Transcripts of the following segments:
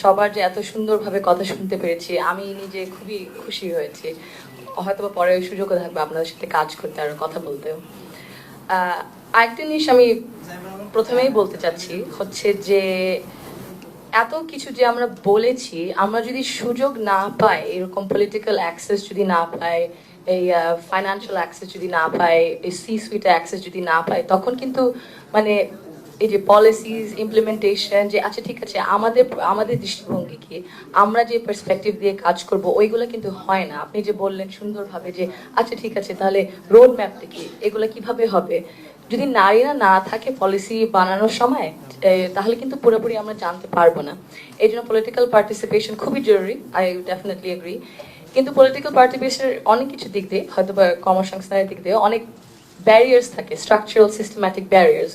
সবার যে এত সুন্দরভাবে কথা শুনতে পেরেছি, আমি নিজে খুবই খুশি হয়েছি। হয়তো বা পরে সুযোগও থাকবে আপনাদের সাথে কাজ করতে আর কথা বলতেও। আরেকটা জিনিস আমি প্রথমেই বলতে চাচ্ছি হচ্ছে যে এত কিছু যে আমরা বলেছি, আমরা যদি সুযোগ না পাই, এরকম পলিটিক্যাল অ্যাক্সেস যদি না পাই, এই ফাইন্যান্সিয়াল অ্যাক্সেস যদি না পাই, এই সি সুইট অ্যাক্সেস যদি না পাই, তখন কিন্তু মানে এই যে পলিসিস ইমপ্লিমেন্টেশন, যে আচ্ছা ঠিক আছে আমাদের আমাদের দৃষ্টিভঙ্গি কি, আমরা যে পার্সপেক্টিভ দিয়ে কাজ করব, ওইগুলো কিন্তু হয় না। আপনি যে বললেন সুন্দরভাবে যে আচ্ছা ঠিক আছে তাহলে রোড ম্যাপটা কি, এগুলো কিভাবে হবে, যদি নারীরা না থাকে পলিসি বানানোর সময়, তাহলে কিন্তু পুরোপুরি আমরা জানতে পারবো না। এই জন্য পলিটিক্যাল পার্টিসিপেশন খুবই জরুরি, আই ডেফিনেটলি এগ্রি। কিন্তু পলিটিক্যাল পার্টিসিপেশনের অনেক কিছু দিক দিয়ে, হয়তো বা কর্মসংস্থানের দিক দিয়ে অনেক ব্যারিয়ার্স থাকে, স্ট্রাকচারাল সিস্টেম্যাটিক ব্যারিয়ার্স,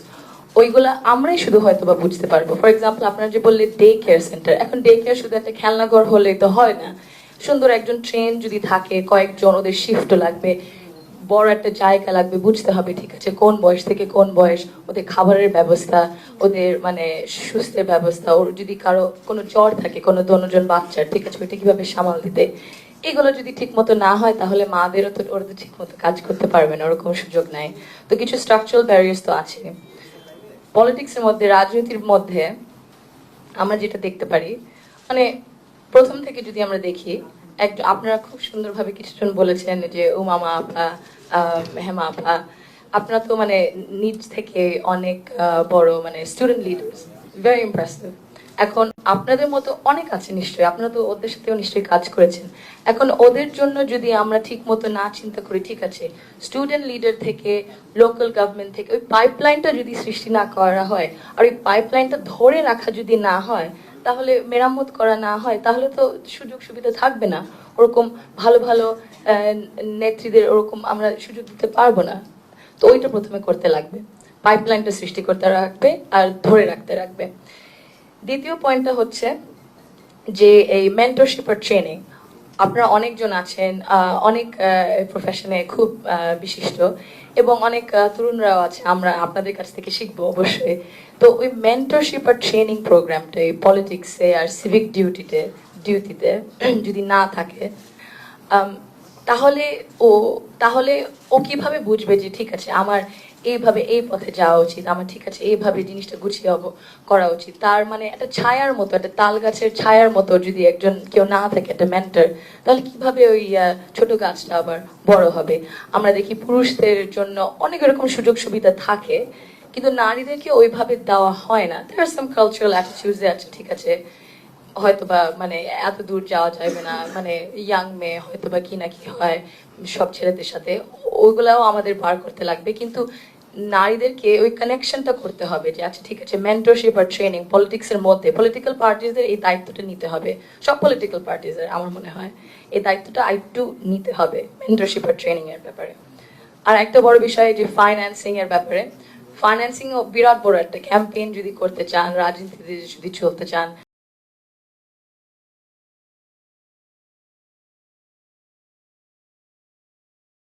ওইগুলা আমরাই শুধু হয়তো বা বুঝতে পারবো। ফর এক্সাম্পল, আপনারা যে বললে ডে কেয়ার সেন্টার, এখন ডে কেয়ার শুধু একটা খেলনাঘর হলে তো হয় না। সুন্দর একজন ট্রেন যদি থাকে, কয়েকজন, ওদের শিফটও লাগবে, বড় একটা জায়গা লাগবে, বুঝতে হবে ঠিক আছে কোন বয়স থেকে কোন বয়স, ওদের খাবারের ব্যবস্থা, ওদের মানে সুস্থের ব্যবস্থা, ওর যদি কারো কোনো জ্বর থাকে, কোনো দনজন বাচ্চার, ঠিক আছে ওইটা কিভাবে সামাল দিতে, এগুলো যদি ঠিক মতো না হয় তাহলে মাদেরও তো, ওরা তো ঠিক মতো কাজ করতে পারবে না, ওরকম সুযোগ নাই। তো কিছু স্ট্রাকচারাল ব্যারিয়ার্স তো আছে। পলিটিক্সের মধ্যে, রাজনীতির মধ্যে আমরা যেটা দেখতে পারি, মানে প্রথম থেকে যদি আমরা দেখি, একজন, আপনারা খুব সুন্দরভাবে কিছুজন বলেছেন যে উমামা আপা, হেমা আপা, আপনারা তো মানে নিজ থেকে অনেক বড় মানে স্টুডেন্ট লিডার্স, ভেরি ইমপ্রেসিভ। এখন আপনাদের মতো অনেক আছে নিশ্চয়ই, আপনারা তো ওদের সাথেও নিশ্চয়ই কাজ করেছেন। এখন ওদের জন্য যদি আমরা ঠিক মতো না চিন্তা করি, ঠিক আছে স্টুডেন্ট লিডার থেকে, লোকাল গভর্নমেন্ট থেকে ওই পাইপলাইনটা যদি সৃষ্টি না করা হয়, আর ওই পাইপলাইনটা ধরে রাখা যদি না হয়, তাহলে মেরামত করা না হয়, তাহলে তো সুযোগ সুবিধা থাকবে না। ওরকম ভালো ভালো নেত্রীদের ওরকম আমরা সুযোগ দিতে পারবো না। তো ওইটা প্রথমে করতে লাগবে, পাইপলাইনটা সৃষ্টি করতে রাখবে আর ধরে রাখতে রাখবে। দ্বিতীয় পয়েন্টটা হচ্ছে যে এই মেন্টরশিপ আর ট্রেনিং, আপনারা অনেকজন আছেন, অনেক প্রফেশনে খুব বিশিষ্ট, এবং অনেক তরুণরাও আছে, আমরা আপনাদের কাছ থেকে শিখবো অবশ্যই। তো ওই মেন্টরশিপ আর ট্রেনিং প্রোগ্রামটা এই পলিটিক্সে আর সিভিক ডিউটিতে যদি না থাকে, তাহলে ও তাহলে ও কিভাবে বুঝবে যে ঠিক আছে আমার এইভাবে এই পথে যাওয়া উচিত, আমার ঠিক আছে এইভাবে জিনিসটা গুছিয়ে করা উচিত। তার মানে একটা ছায়ার মতো, একটা তাল গাছের ছায়ার মতো যদি একজন কেউ না থাকে, একটা মেন্টর, তাহলে কিভাবে ওই ছোট গাছটা আবার বড় হবে। আমরা দেখি পুরুষদের জন্য অনেক এরকম সুযোগ সুবিধা থাকে, কিন্তু নারীদেরকে ওইভাবে দেওয়া হয় না। দেয়ার আর সাম কালচারাল অ্যাটিটিউডস আছে, ঠিক আছে হয়তো বা মানে এত দূর যাওয়া যাবে না, মানে ইয়াং মেয়ে হয়তো বা কি না কি হয় সব ছেলেদের সাথে, ওইগুলাও আমাদের বার করতে লাগবে। কিন্তু নারীদেরকে ওই কানেকশনটা করতে হবে যে আচ্ছা ঠিক আছে মেন্টরশিপ আর ট্রেনিং পলিটিক্সের মধ্যে, পলিটিক্যাল পার্টিজদের এই দায়িত্বটা নিতে হবে, সব পলিটিক্যাল পার্টিজের আমার মনে হয় এই দায়িত্বটা আরেকটু নিতে হবে মেন্টরশিপ আর ট্রেনিং এর ব্যাপারে। আর একটা বড় বিষয় যে ফাইন্যান্সিং এর ব্যাপারে, ফাইন্যান্সিং বিরাট বড় একটা ক্যাম্পেইন যদি করতে চান, রাজনীতিতে যদি চলতে চান,